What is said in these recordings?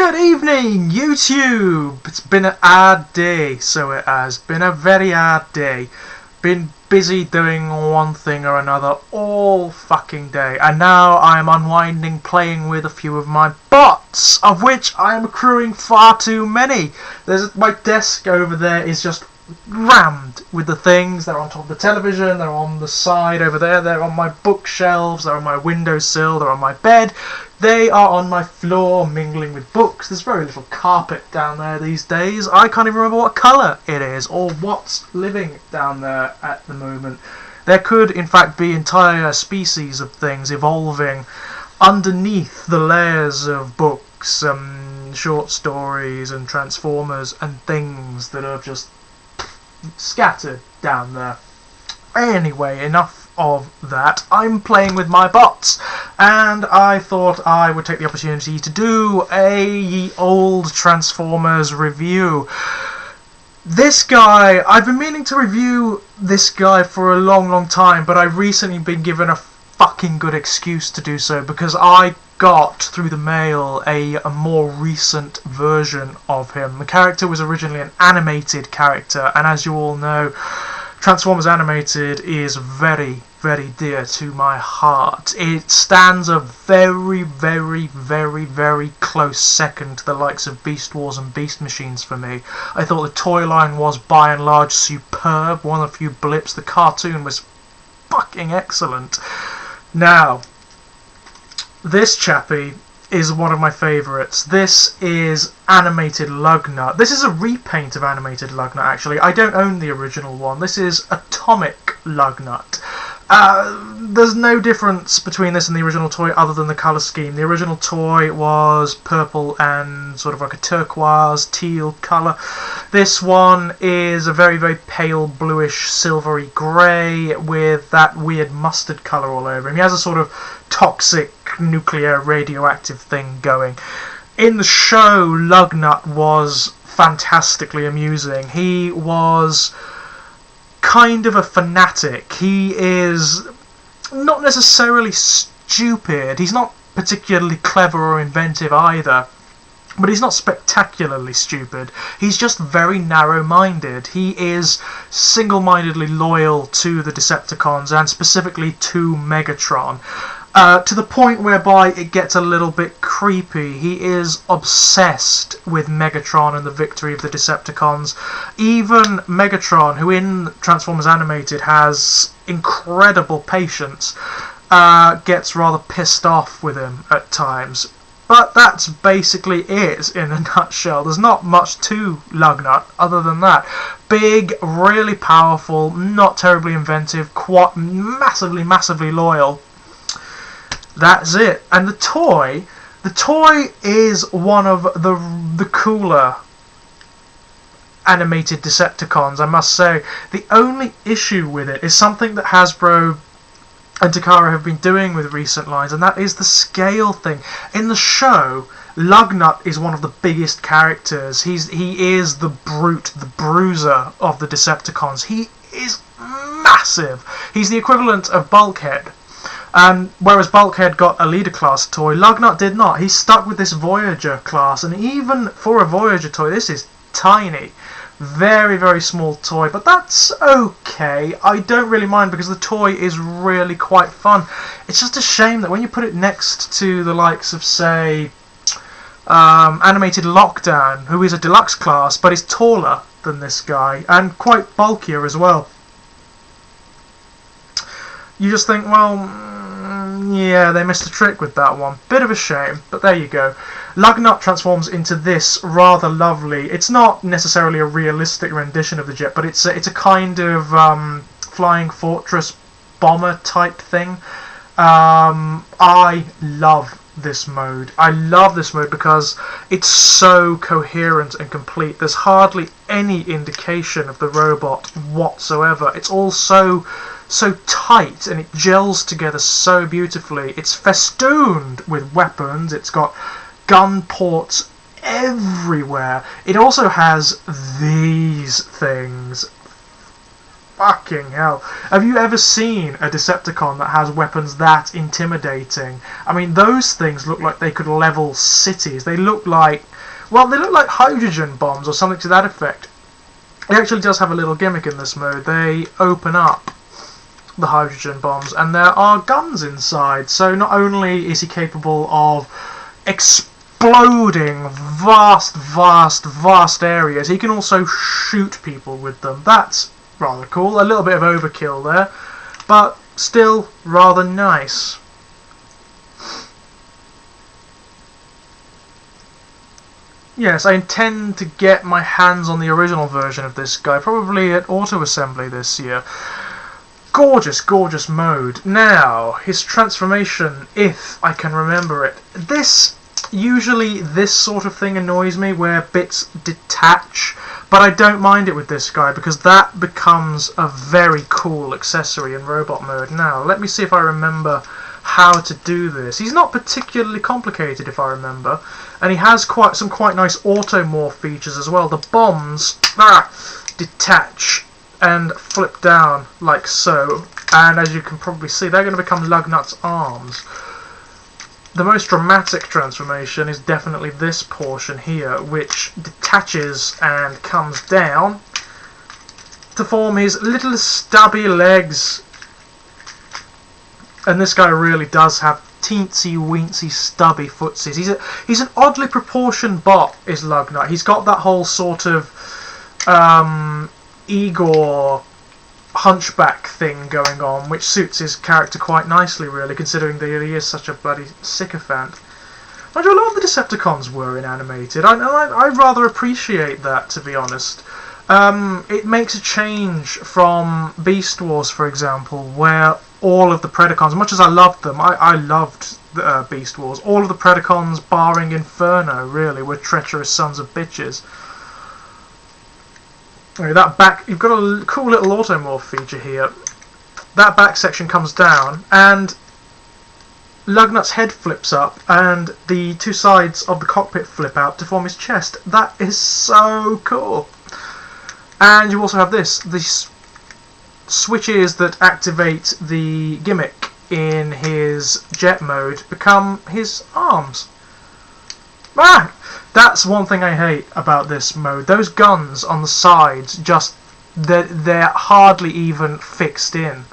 Good evening, YouTube! It's been an hard day, so it has. Been a very hard day. Been busy doing one thing or another all fucking day. And now I am unwinding playing with a few of my bots, of which I am accruing far too many. My desk over there is just rammed with the things. They're on top of the television, they're on the side over there, they're on my bookshelves, they're on my windowsill, they're on my bed. They are on my floor, mingling with books. There's very little carpet down there these days. I can't even remember what colour it is, or what's living down there at the moment. There could, in fact, be entire species of things evolving underneath the layers of books, short stories and Transformers and things that are just scattered down there. Anyway, enough of that. I'm playing with my bots, and I thought I would take the opportunity to do a old Transformers review. This guy, I've been meaning to review this guy for a long time, but I've recently been given a fucking good excuse to do so, because I got through the mail a more recent version of him. The character was originally an animated character, and as you all know, Transformers Animated is very dear to my heart. It stands a very close second to the likes of Beast Wars and Beast Machines for me. I thought the toy line was by and large superb. One of the few blips. The cartoon was fucking excellent. Now, this chappie is one of my favourites. This is Animated Lugnut. This is a repaint of Animated Lugnut, actually. I don't own the original one. This is Atomic Lugnut. There's no difference between this and the original toy other than the colour scheme. The original toy was purple and sort of like a turquoise, teal colour. This one is a very pale bluish silvery grey with that weird mustard colour all over him. He has a sort of toxic nuclear radioactive thing going. In the show, Lugnut was fantastically amusing. He was kind of a fanatic. He is not necessarily stupid. He's not particularly clever or inventive either, but he's not spectacularly stupid. He's just very narrow-minded. He is single-mindedly loyal to the Decepticons, and specifically to Megatron. To the point whereby it gets a little bit creepy. He is obsessed with Megatron and the victory of the Decepticons. Even Megatron, who in Transformers Animated has incredible patience, gets rather pissed off with him at times. But that's basically it in a nutshell. There's not much to Lugnut other than that. Big, really powerful, not terribly inventive, quite massively loyal. That's it. And the toy is one of the cooler animated Decepticons, I must say. The only issue with it is something that Hasbro and Takara have been doing with recent lines, and that is the scale thing. In the show, Lugnut is one of the biggest characters. He is the brute, the bruiser of the Decepticons. He is massive. He's the equivalent of Bulkhead. Whereas Bulkhead got a leader class toy, Lugnut did not. He stuck with this Voyager class, and even for a Voyager toy, this is tiny. Very small toy, but that's okay. I don't really mind because the toy is really quite fun. It's just a shame that when you put it next to the likes of, say, Animated Lockdown, who is a deluxe class, but is taller than this guy, and quite bulkier as well, you just think, well, yeah, they missed a trick with that one. Bit of a shame, but there you go. Lugnut transforms into this rather lovely. It's not necessarily a realistic rendition of the jet, but it's a kind of flying fortress bomber type thing. I love this mode. I love this mode because it's so coherent and complete. There's hardly any indication of the robot whatsoever. It's all so tight, and it gels together so beautifully. It's festooned with weapons. It's got gun ports everywhere. It also has these things. Fucking hell. Have you ever seen a Decepticon that has weapons that intimidating? I mean, those things look like they could level cities. They look like well, they look like hydrogen bombs or something to that effect. It actually does have a little gimmick in this mode. They open up the hydrogen bombs and there are guns inside, so not only is he capable of exploding vast areas, he can also shoot people with them. That's rather cool. A little bit of overkill there, but still rather nice. Yes, I intend to get my hands on the original version of this guy, probably at Auto Assembly this year. Gorgeous, gorgeous mode. Now, his transformation, if I can remember it. Usually this sort of thing annoys me, where bits detach, but I don't mind it with this guy, because that becomes a very cool accessory in robot mode. Now, let me see if I remember how to do this. He's not particularly complicated, if I remember, and he has some quite nice automorph features as well. The bombs detach and flip down like so, and as you can probably see, they're going to become Lugnut's arms. The most dramatic transformation is definitely this portion here, which detaches and comes down to form his little stubby legs. And this guy really does have teensy weensy stubby footsies. He's an oddly proportioned bot, is Lugnut. He's got that whole sort of Igor hunchback thing going on, which suits his character quite nicely, really, considering that he is such a bloody sycophant. Mind you, a lot of the Decepticons were inanimated. I rather appreciate that, to be honest. It makes a change from Beast Wars, for example, where all of the Predacons, as much as I loved them, I loved Beast Wars, all of the Predacons, barring Inferno, really, were treacherous sons of bitches. Anyway, that back, you've got a cool little automorph feature here. That back section comes down, and Lugnut's head flips up, and the two sides of the cockpit flip out to form his chest. That is so cool. And you also have these switches that activate the gimmick in his jet mode become his arms. That's one thing I hate about this mode. Those guns on the sides, they're hardly even fixed in.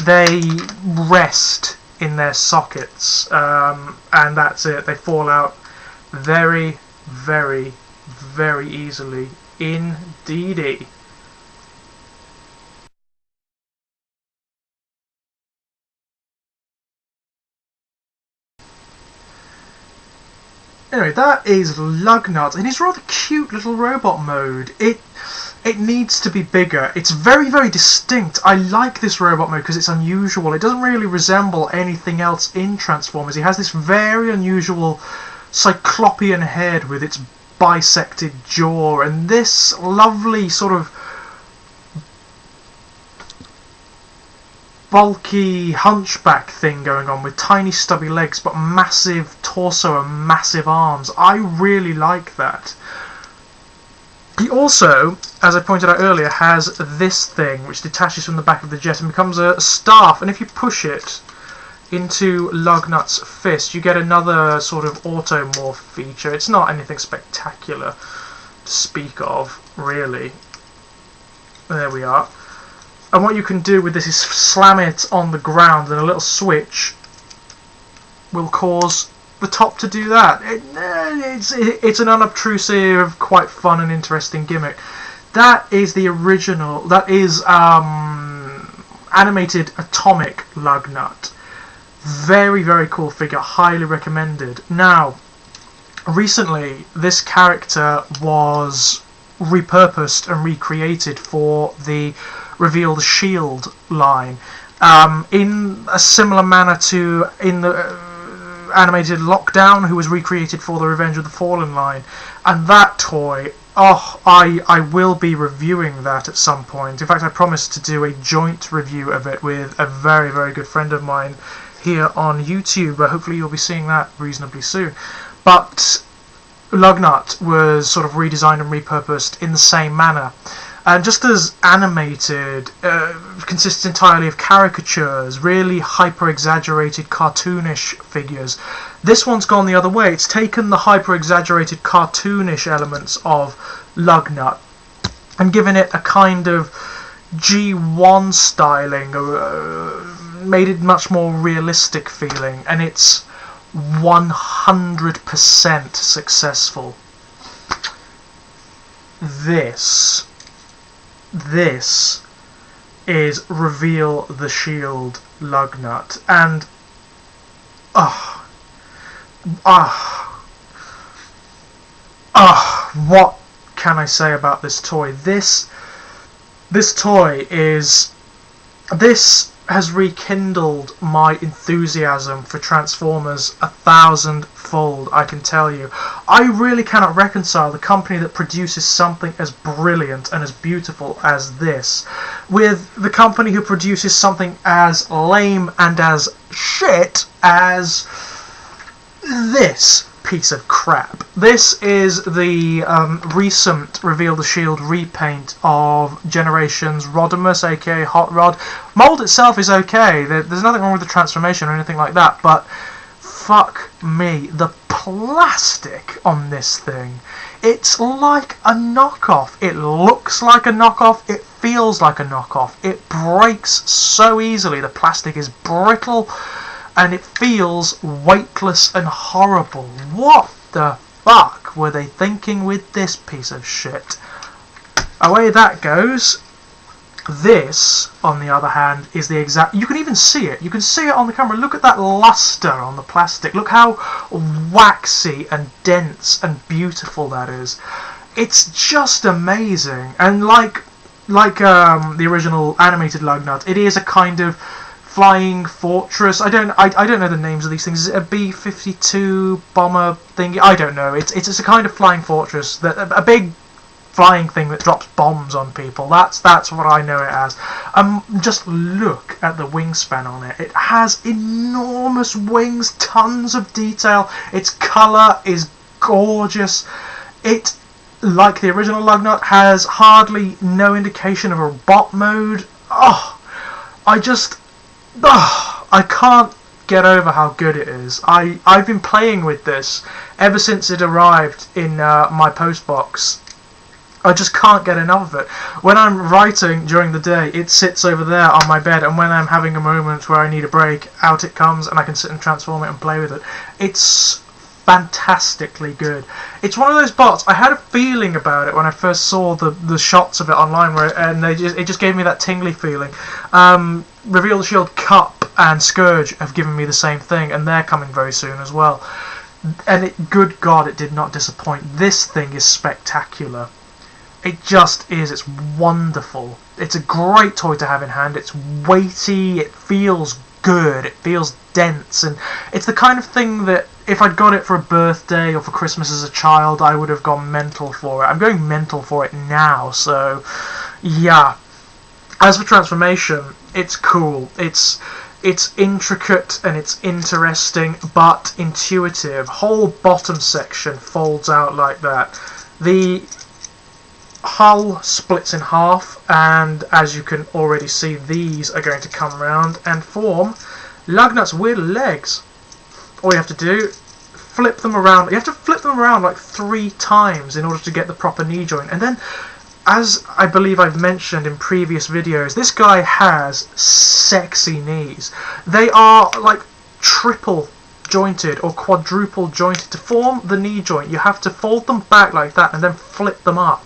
They rest in their sockets, and that's it. They fall out very, very, very easily indeedy. Anyway, that is Lugnut in his rather cute little robot mode. It needs to be bigger. It's very, very distinct. I like this robot mode because it's unusual. It doesn't really resemble anything else in Transformers. He has this very unusual cyclopean head with its bisected jaw, and this lovely sort of bulky hunchback thing going on with tiny stubby legs but massive torso and massive arms. I really like that. He also, as I pointed out earlier, has this thing which detaches from the back of the jet and becomes a staff, and if you push it into Lugnut's fist you get another sort of automorph feature. It's not anything spectacular to speak of, really. There we are. And what you can do with this is slam it on the ground, and a little switch will cause the top to do that. It's an unobtrusive, quite fun and interesting gimmick. That is the original. That is animated atomic Lugnut. Very, very cool figure. Highly recommended. Now, recently this character was repurposed and recreated for the Reveal the Shield line, in a similar manner to in the animated Lockdown, who was recreated for the Revenge of the Fallen line. And that toy, oh, I will be reviewing that at some point. In fact, I promised to do a joint review of it with a very, very good friend of mine here on YouTube. Hopefully you'll be seeing that reasonably soon. But Lugnut was sort of redesigned and repurposed in the same manner. And just as animated consists entirely of caricatures, really hyper-exaggerated cartoonish figures, This one's gone the other way. It's taken the hyper-exaggerated cartoonish elements of Lugnut and given it a kind of G1 styling, made it much more realistic feeling, and it's 100% successful. This is Reveal the Shield Lugnut, and what can I say about this toy? This toy has rekindled my enthusiasm for Transformers 1,000-fold, I can tell you. I really cannot reconcile the company that produces something as brilliant and as beautiful as this with the company who produces something as lame and as shit as this piece of crap. This is the recent Reveal the Shield repaint of Generations Rodimus, aka Hot Rod. Mold itself is okay, there's nothing wrong with the transformation or anything like that, but fuck me, the plastic on this thing, it's like a knockoff. It looks like a knockoff, it feels like a knockoff, it breaks so easily, the plastic is brittle, and it feels weightless and horrible. What the fuck were they thinking with this piece of shit? Away that goes. This, on the other hand, is the exact... You can even see it. You can see it on the camera. Look at that luster on the plastic. Look how waxy and dense and beautiful that is. It's just amazing. And like the original animated Lugnut, it is a kind of flying fortress. I don't know the names of these things. Is it a B-52 bomber thing? I don't know. It's a kind of flying fortress, that a big flying thing that drops bombs on people. That's what I know it as. Just look at the wingspan on it. It has enormous wings, tons of detail. Its colour is gorgeous. It, like the original Lugnut, has hardly no indication of a bot mode. I can't get over how good it is. I've been playing with this ever since it arrived in my postbox. I just can't get enough of it. When I'm writing during the day, it sits over there on my bed, and when I'm having a moment where I need a break, out it comes and I can sit and transform it and play with it. It's fantastically good. It's one of those bots. I had a feeling about it when I first saw the shots of it online, it just gave me that tingly feeling. Reveal the Shield Cup and Scourge have given me the same thing, and they're coming very soon as well. And good God, it did not disappoint. This thing is spectacular. It just is. It's wonderful. It's a great toy to have in hand. It's weighty. It feels good. It feels dense, and it's the kind of thing that if I'd got it for a birthday or for Christmas as a child, I would have gone mental for it. I'm going mental for it now, so yeah. As for transformation, it's cool. It's intricate and it's interesting, but intuitive. Whole bottom section folds out like that. The hull splits in half, and as you can already see, these are going to come round and form Lugnut's weird legs. All you have to do, flip them around. You have to flip them around like 3 times in order to get the proper knee joint. And then, as I believe I've mentioned in previous videos, this guy has sexy knees. They are like triple jointed or quadruple jointed. To form the knee joint, you have to fold them back like that and then flip them up.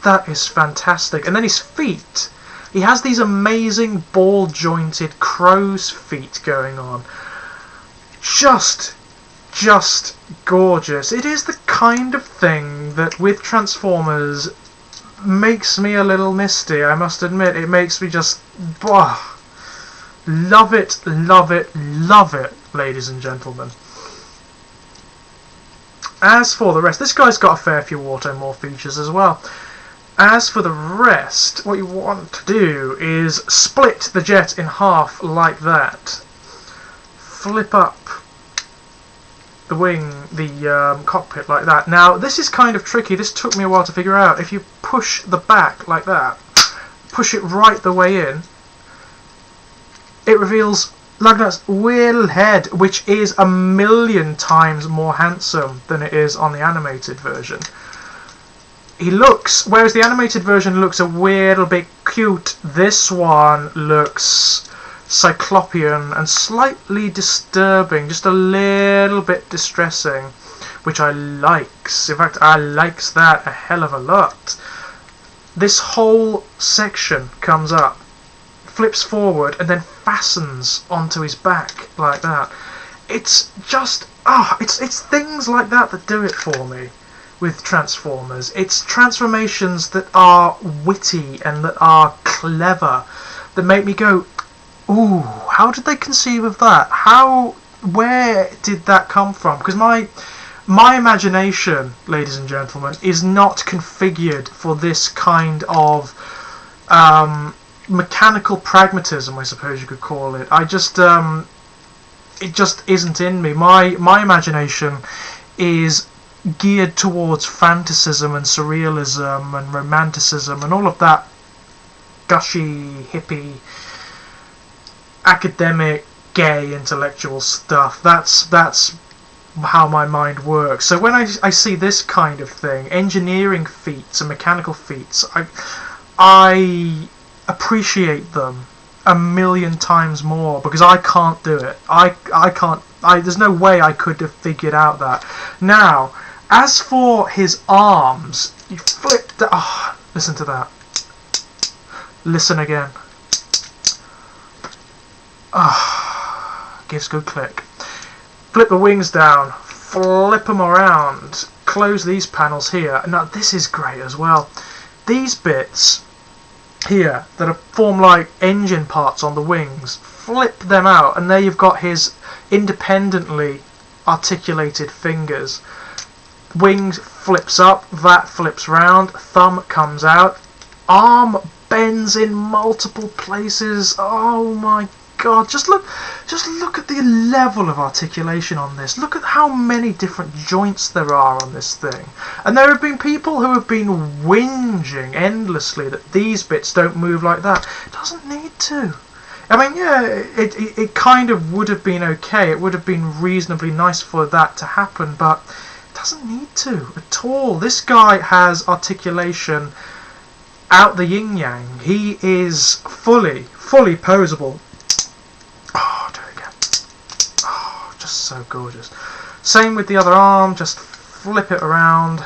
That is fantastic. And then his feet. He has these amazing ball-jointed crow's feet going on. Just gorgeous. It is the kind of thing that with Transformers makes me a little misty, I must admit. It makes me just love it, love it, love it, ladies and gentlemen. As for the rest, this guy's got a fair few Automorph features as well. As for the rest, what you want to do is split the jet in half like that. Flip up the wing, the cockpit like that. Now, this is kind of tricky. This took me a while to figure out. If you push the back like that, push it right the way in, it reveals Lugnut's wheel head, which is 1,000,000 times more handsome than it is on the animated version. He looks, whereas the animated version looks a little bit cute, this one looks cyclopean and slightly disturbing, just a little bit distressing, which I likes. In fact, I likes that a hell of a lot. This whole section comes up, flips forward, and then fastens onto his back like that. It's just, it's things like that that do it for me with Transformers. It's transformations that are witty and that are clever, that make me go, ooh, how did they conceive of that? Where did that come from? Because my imagination, ladies and gentlemen, is not configured for this kind of mechanical pragmatism, I suppose you could call it. It just isn't in me. My imagination is geared towards fantasism and surrealism and romanticism and all of that gushy, hippie, academic, gay, intellectual stuff. That's how my mind works. So when I see this kind of thing, engineering feats and mechanical feats, I appreciate them 1,000,000 times more, because I can't do it. I can't. There's no way I could have figured out that. Now, as for his arms, you flip the. Oh, listen to that. Listen again. Gives good click. Flip the wings down, flip them around, close these panels here. Now this is great as well. These bits here that form like engine parts on the wings, flip them out, and there you've got his independently articulated fingers. Wings flips up, that flips round, thumb comes out, arm bends in multiple places. Oh my God, just look at the level of articulation on this. Look at how many different joints there are on this thing. And there have been people who have been whinging endlessly that these bits don't move like that. It doesn't need to. I mean, yeah, it kind of would have been okay. It would have been reasonably nice for that to happen, but it doesn't need to at all. This guy has articulation out the yin-yang. He is fully poseable. So gorgeous. Same with the other arm, just flip it around.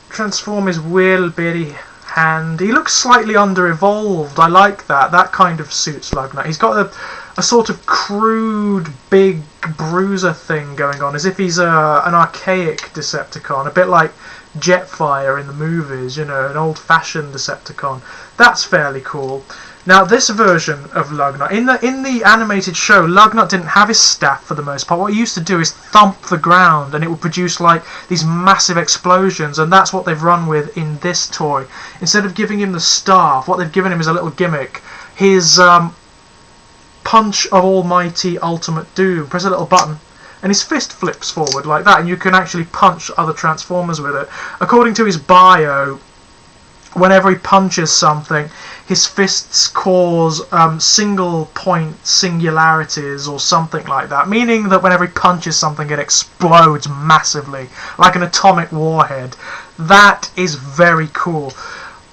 Transform his little bitty hand. He looks slightly under-evolved. I like that. That kind of suits Lugnut. He's got a sort of crude, big bruiser thing going on, as if he's an archaic Decepticon, a bit like Jetfire in the movies, you know, an old-fashioned Decepticon. That's fairly cool. Now, this version of Lugnut, in the animated show, Lugnut didn't have his staff for the most part. What he used to do is thump the ground, and it would produce like these massive explosions, and that's what they've run with in this toy. Instead of giving him the staff, what they've given him is a little gimmick. His punch of almighty ultimate doom. Press a little button, and his fist flips forward like that, and you can actually punch other Transformers with it. According to his bio, whenever he punches something, his fists cause single point singularities or something like that, meaning that whenever he punches something it explodes massively, like an atomic warhead. That is very cool.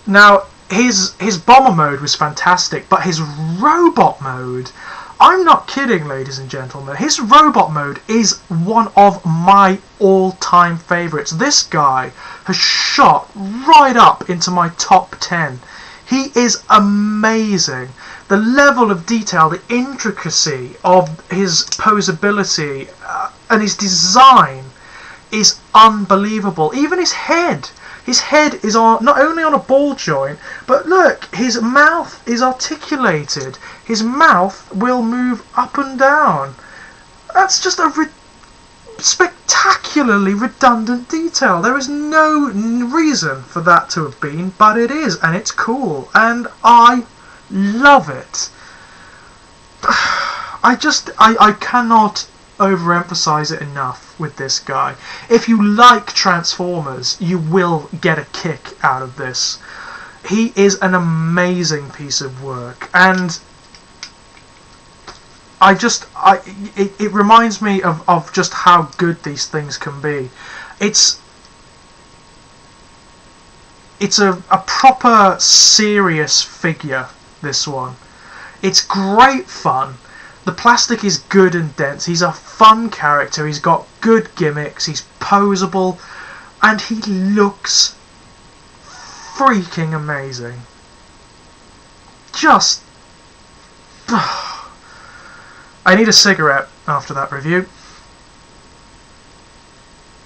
Now, his bomber mode was fantastic, but his robot mode, I'm not kidding, ladies and gentlemen, his robot mode is one of my all-time favourites. This guy has shot right up into my top 10. He is amazing. The level of detail, the intricacy of his posability and his design is unbelievable. Even his head. His head is not only on a ball joint, but look, his mouth is articulated. His mouth will move up and down. That's just a spectacularly redundant detail. There is no reason for that to have been, but it is, and it's cool, and I love it. I cannot overemphasize it enough with this guy. If you like Transformers, you will get a kick out of this. He is an amazing piece of work, and it reminds me of just how good these things can be. It's a proper serious figure, this one. It's great fun. The plastic is good and dense. He's a fun character. He's got good gimmicks. He's posable, and he looks freaking amazing. Just I need a cigarette after that review.